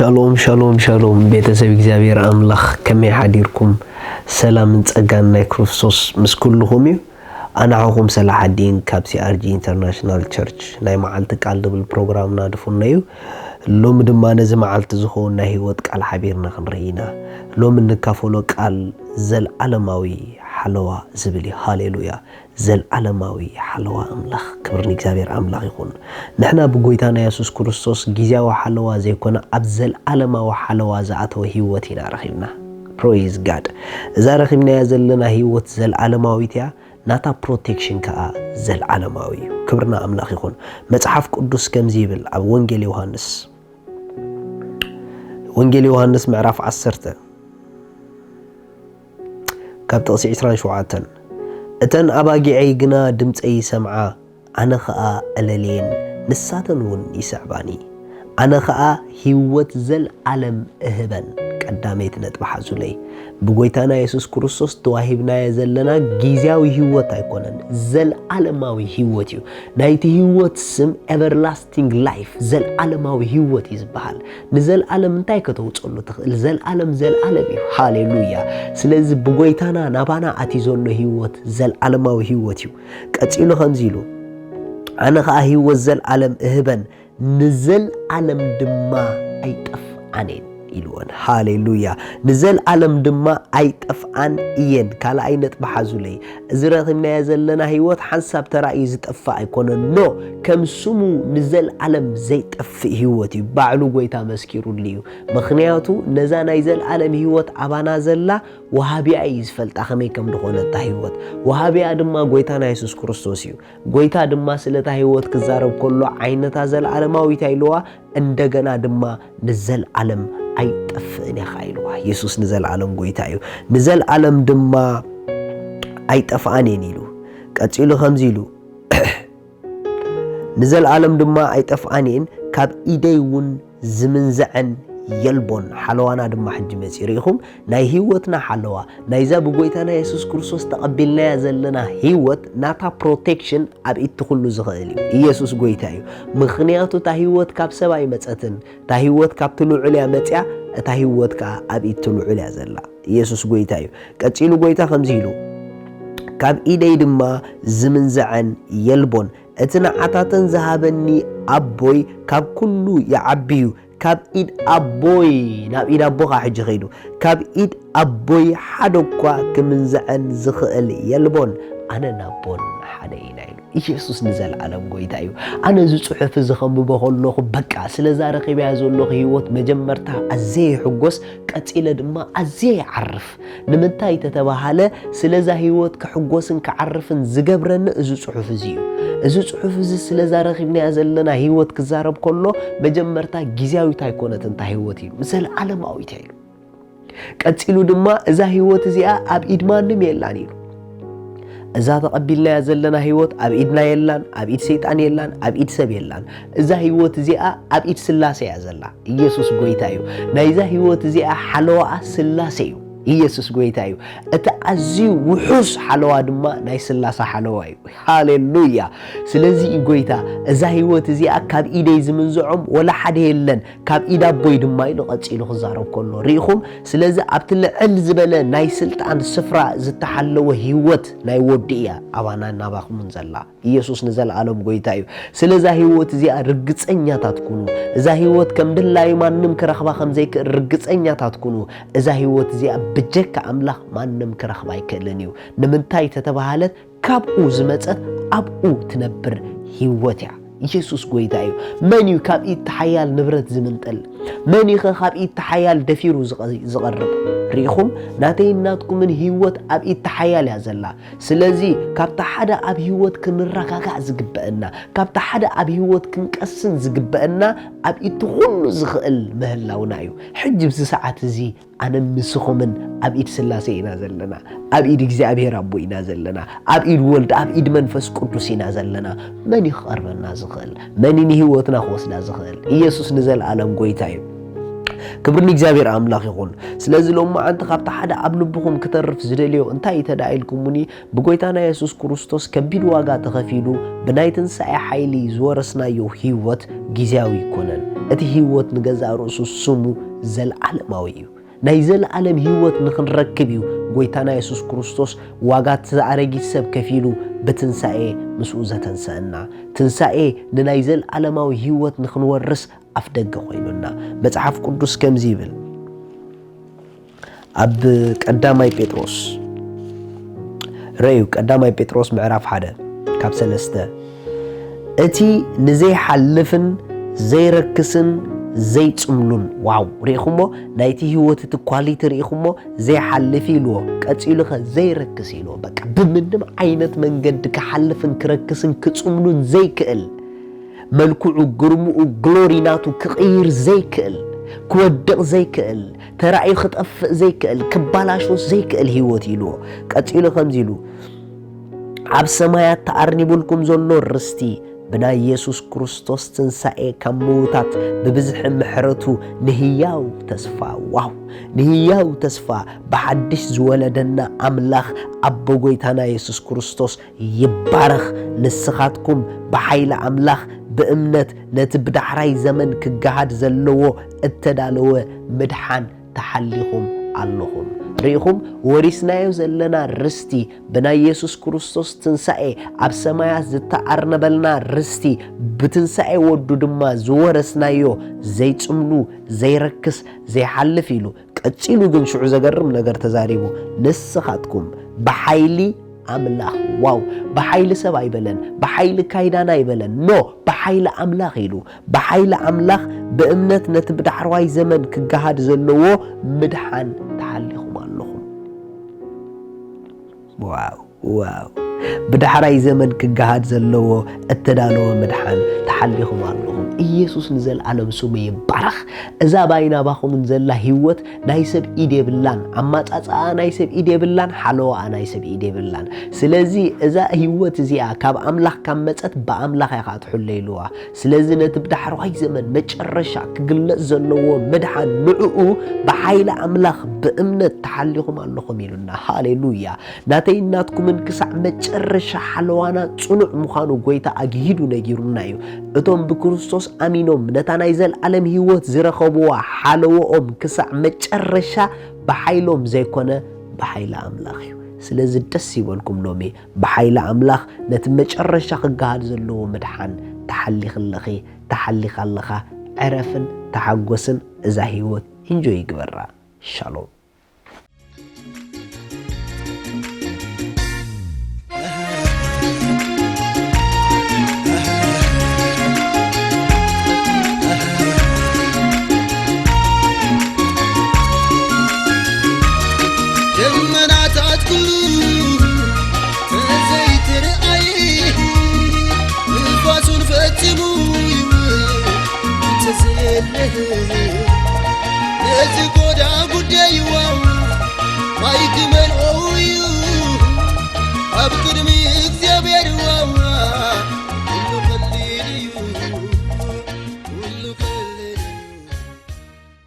شالوم شالوم شالوم بيتسب እግዚአብሔር አምላክ ከመይ ሓዲርኩም ሰላምን ጸጋን ናይ ክርስቶስ ምስ ኩልኩም እዩ ኣናኹም ሰላሐዲን ካብ ሲአርጂ ኢንተርናሽናል ቸርች ናይ መዓልቲ ቃል ድብል ፕሮግራምና ድፉነዩ ሎም ድማ ነዚ መዓልቲ ዝኾን ናይ ህይወት ቃል ሓቢርና ክንርኢና ሎም እንካፈሎ ቃል ዘለዓለማዊ ሓለዋ ዝብል ሃሌሉያ ዘለዓለማዊ ሓለዋ አምላክ ክብርን እግዚአብሔር አምላክ ይኹን ንሕና ብጎይታና ኢየሱስ ክርስቶስ ግዚያዊ ሓለዋ ዘይኮነ ኣብ ዘለዓለማዊ ሓለዋ ዝኣተወ ህይወት ኢና ረኺብና praise god እዛ ረኺብና ዘለና ህይወት ዘለዓለማዊት እያ ናታ ፕሮቴክሽን ከኣ ዘለዓለማዊ ክብርና አምላክ ይኹን መጽሐፍ ቅዱስ ከምዚ ይብል ኣብ ወንጌል ዮሐንስ ምዕራፍ 10 ካብ ጥቕሲ 27 እተን ኣባጊዐይ ግና ድምፀይ ሰምዓ ኣነ ኸኣ እለሌን ንሳተን እውን ይስዕባኒ ኣነ ኸኣ ህይወት ዘለዓለም እህበን ቀዳሜት ነጥብ ሓዙለይ ብጎይታና ኢየሱስ ክርስቶስ ተዋሂብናየ ዘለና ግዚያዊ ህይወት ኣይኮነን ዘለዓለማዊ ህይወት እዩ ናይቲ ህይወት ስም ኤቨርላስቲንግ ላይፍ ዘለዓለማዊ ህይወት ይዝበሃል ንዘለዓለም እንታይ ከተውፅሉ ትኽእል ዘለዓለም እዩ ሃሌሉያ ስለዚ ብጎይታና ናባና ኣቲ ዘሎ ህይወት ዘለዓለማዊ ህይወት እዩ ቀፂሉ ከምዚ ኢሉ ኣነ ኸኣ ህይወት ዘለዓለም እህበን ንዘለዓለም ድማ ኣይጠፍኣኔን ኢሉን ሃሌሉያ ንዘለዓለም ድማ ኣይጠፍኣን እየን ካልኣይ ነጥብ ሓዙለይ እዚ ረኺብናዮ ዘለና ህይወት ሓንሳብ ተራእዩ ዝጠፍእ ኣይኮነን ኖ ከም ስሙ ንዘለዓለም ዘይጠፍእ ህይወት እዩ ባዕሉ ጎይታ መስኪሩሉ እዩ ምኽንያቱ ነዛ ናይ ዘለዓለም ህይወት ኣባና ዘላ ወሃቢያ እዩ ዝፈልጣ ከመይ ከም ዝኾነት ህይወት ወሃቢያ ድማ ጎይታና ኢየሱስ ክርስቶስ እዩ ጎይታ ድማ ስለታ ህይወት ክዛረብ ከሎ ዓይነታ ዘለዓለማዊት ኣይለዋ እንደገና ድማ ንዘለዓለም ኣይጠፍእን ያኻይልዋ ኢየሱስ ንዘለዓለም ጎይታ እዩ ንዘለዓለም ድማ ኣይጠፍኣኔን ኢሉ ቀፂሉ ከምዚ ኢሉ ንዘለዓለም ድማ ኣይጠፍኣኔን ካብ ኢደይ እውን ዝምንዝዐን የልቦን ሓለዋና ድማ ሕጂ መፂሪኹም ናይ ህይወትና ሓለዋ ናይዛ ብጎይታና ኢየሱስ ክርስቶስ ተቐቢልናያ ዘለና ህይወት ናታ ፕሮቴክሽን ኣብ ኢት ኩሉ ዝኽእል እዩ ኢየሱስ ጎይታ እዩ ምኽንያቱ ታ ህይወት ካብ ሰብኣይ መፀትን ታ ህይወት ካብ ትልዑልያ መፅያ እታ ህይወት ከዓ ኣብ ኢት ትልዑልያ ዘላ ኢየሱስ ጎይታ እዩ ቀፂሉ ጎይታ ከምዚ ኢሉ ካብ ኢደይ ድማ ዝምንዝዐን የልቦን እቲ ንዓታተን ዝሃበኒ ኣቦይ ካብ ኩሉ ይዓብዩ ካብ ኢድ ኣቦይ ናብ ኢድ ኣቦኻ ሕጂ ኸይዱ ካብ ኢድ ኣቦይ ሓደ እኳ ክምንዝዐን ዝኽእል የልቦን ኣነ ናቦን ሓደ ኢና ኢሉ ኢየሱስ ንዘለዓለም ጎይታ እዩ ኣነ እዚ ፅሑፍ እዚ ከንብቦ ከለኹ በቃ ስለዛ ረኺብያ ዘለኹ ህይወት መጀመርታ ኣዝየ ይሕጎስ ቀፂለ ድማ ኣዝየ ይዓርፍ ንምንታይ ተተባሃለ ስለዛ ህይወት ክሕጎስን ክዓርፍን ዝገብረኒ እዚ ፅሑፍ እዚ እዩ እዚ ፅሑፍ እዚ ስለዛ ረኺብናያ ዘለና ህይወት ክዛረብ ከሎ መጀመርታ ግዚያዊት ኣይኮነትን እንታ ህይወት እዩ ዘለዓለማዊት እዩ ቀፂሉ ድማ እዛ ህይወት እዚኣ ኣብ ኢድ ማንም የላን እዩ እዛ ተቐቢልናያ ዘለና ህይወት ኣብ ኢድና የላን ኣብ ኢድ ሰይጣን የላን ኣብ ኢድ ሰብ የላን እዛ ህይወት እዚኣ ኣብ ኢድ ስላሴ እያ ዘላ ኢየሱስ ጎይታ እዩ ናይዛ ህይወት እዚኣ ሓለዋ ስላሴ እዩ ኢየሱስ ጎይታ እዩ እቲ ኣዝዩ ውሑስ ሓለዋ ድማ ናይ ስላሴ ሓለዋ እዩ ሃሌሉያ ስለዚ ጎይታ እዛ ህይወት እዚኣ ካብ ኢደይ ዝምንዝዖም ወላ ሓደ የለን ካብ ኢድ ኣቦይ ድማ ኢሉ ቀፂሉ ክዛረብ ከሎ ሪኢኹም ስለዚ ኣብቲ ልዕል ዝበለ ናይ ስልጣን ስፍራ ዝተሓለወ ህይወት ናይ ወዲ እያ ኣባና ናባኹምን ዘላ ኢየሱስ ንዘለዓለም ጎይታ እዩ ስለዛ ህይወት እዚኣ ርግፀኛታት ኩኑ እዛ ህይወት ከም ድላይ ማንም ክረኽባ ከም ዘይክእል ርግፀኛታት ኩኑ እዛ ህይወት እዚኣ ብጀካ ኣምላኽ ማንም ክረኽባ ኣይክእልን እዩ ንምንታይ ተተባሃለት ካብኡ ዝመፀት ኣብኡ ትነብር ህይወት እያ ኢየሱስ ጎይታ እዩ መን እዩ ካብ ኢድ ተሓያል ንብረት ዝምንጠል መን እዩ ካብ ኢድ ተሓያል ደፊሩ ዝቐርብ ሪኢኹም ናተይናትኩምን ህይወት ኣብ ኢድ ተሓያል እያ ዘላ ስለዚ ካብታ ሓደ ኣብ ህይወት ክንረጋጋዕ ዝግበአና ካብታ ሓደ ኣብ ህይወት ክንቀስን ዝግበአና ኣብ ኢድ ኩሉ ዝኽእል ምህላውና እዩ ሕጂ ብዚ ሰዓት እዚ ኣነ ምስኹምን ኣብ ኢድ ስላሴ ኢና ዘለና ኣብ ኢድ እግዚአብሔር ኣቦ ኢና ዘለና ኣብ ኢድ ወልድ ኣብ ኢድ መንፈስ ቅዱስ ኢና ዘለና መን ይኽርበና ዝኽእል መን ንህይወትና ክወስዳ ዝኽእል ኢየሱስ ንዘለዓለም ጎይታ እዩ ክብርን እግዚአብሔር ኣምላኽ ይኹን ስለዚ ሎማ አንተ ካብታ ሓደ ኣብ ልብኹም ከተርፍ ዝደልዮ እንታይ ተዳኢልኩምኒ ብጎይታና ኢየሱስ ክርስቶስ ከቢድ ዋጋ ተኸፊሉ ብናይ ትንሣኤ ሓይሊ ዝወረስናዮ ህይወት ጊዜያዊ ይኮነን እቲ ህይወት ንገዛ ርእሱ ስሙ ዘለዓለማዊ እዩ ናይ ዘለዓለም ህይወት ንኽንረክብ እዩ ጎይታና ኢየሱስ ክርስቶስ ዋጋ ተኣረጊት ሰብ ከፊሉ በትንሣኤ ምስኡ ዘተንሰአና ትንሣኤ ንናይ ዘለዓለማዊ ህይወት ንኽንወርስ ኣፍ ደገ ኮይኑና መጽሓፍ ቅዱስ ከምዚ ይብል ኣብ ቀዳማይ ጴጥሮስ ረዩ ቀዳማይ ጴጥሮስ ምዕራፍ 1 ካብ 3 እቲ ንዘይሓልፍን ዘይረክስን ዘይጽምሉን ዋው ሪኢኹሞ ናይቲ ህይወት እቲ ኳሊቲ ሪኢኹሞ ዘይሓልፍ ኢልዎ ቀጺሉኸ ዘይረክስ ኢልዎ በቃ ብምንም ዓይነት መንገዲ ክሓልፍን ክረክስን ክጽምሉን ዘይክእል መልኩዑ ግርሙኡ ግሎሪናቱ ክቕይር ዘይክእል ክወድቕ ዘይክእል ተራእዩ ክጠፍእ ዘይክእል ክባላሾስ ዘይክእል ህይወት ኢልዎ ቀጺሉ ከምዚ ኢሉ ኣብ ሰማያት ተኣርኒቡልኩም ዘሎ ርስቲ ብናይ ኢየሱስ ክርስቶስ ትንሣኤ ካብ ምውታት ብብዝሒ ምሕረቱ ንህያው ተስፋ ዋው ንህያው ተስፋ ብሓድሽ ዝወለደና ኣምላኽ ኣቦ ጎይታና ኢየሱስ ክርስቶስ ይባረኽ ንስኻትኩም ብሓይሊ ኣምላኽ بأمنت نتبدحراي زمن كجهاد زلوا التدالوا مدحان تحليهم اللهم ريهم ورثنا يزلنا رستي بنا يسوع كريستوس تنسأي عب سمايات زتعرنا بلنا رستي بتنسأي ودودما زورسنا يو زي تملو زي ركس زي حلفيلو كتشيلو جن شو زجرم نجر تزاريبو نسخاتكم بحيلي أملاخ واو بحيل سبع يبلن بحيل كايدانا يبلن نو بحيل أملاخ يلو بحيل أملاخ بأمنت نتبدأ حرواي زمن كجهاد زلوا مدحان تحليهم اللهم واو واو بدحراي زمن كجهاد زلوا التدالوا مدحان تحليهم اللهم ኢየሱስ ንዘል ዓለም ስሙ ይባረኽ እዛ ባይና ባኹም ንዘላ ህይወት ናይ ሰብ ኢድ የብላን አማጻጻ ናይ ሰብ ኢድ የብላን ሓለዋ ናይ ሰብ ኢድ የብላን ስለዚ እዛ ህይወት እዚኣ ካብ አምላኽ ካብ መጸት በአምላኽ ያኻ ትሕለይልዋ ስለዚ ነትብዳሕርዋይ ዘመን መጨረሻ ክግለጽ ዘለዎ መድሓን ንዕኡ በኃይለ አምላኽ በእምነት ተሐሊኹም ኣለኹም ይሉና ሃሌሉያ ናተይ እናትኩምን ክሳዕ መጨረሻ ሓለዋና ጽኑዕ ምዃኑ ጎይታ አግሂዱ ነጊሩና እዩ እቶም ብክርስቶስ አሚኖም ነታናይ ዘለዓለም ህይወት ዝረኸብዋ ሓለወኦም ክሳዕ መጨረሻ በኃይሎም ዘይኮነ በኃይለ አምላኽ እዩ ስለዚ ደስ ይበልኩም ሎሚ በኃይለ አምላኽ ነቲ መጨረሻ ክጋሃድ ዘለዎ መድሓን ተሐሊኽለኺ ተሐሊኻለኻ ዕረፍን ተሓጎስን እዛ ህይወት ኢንጆይ ይግበራ ሻሎም Let's go.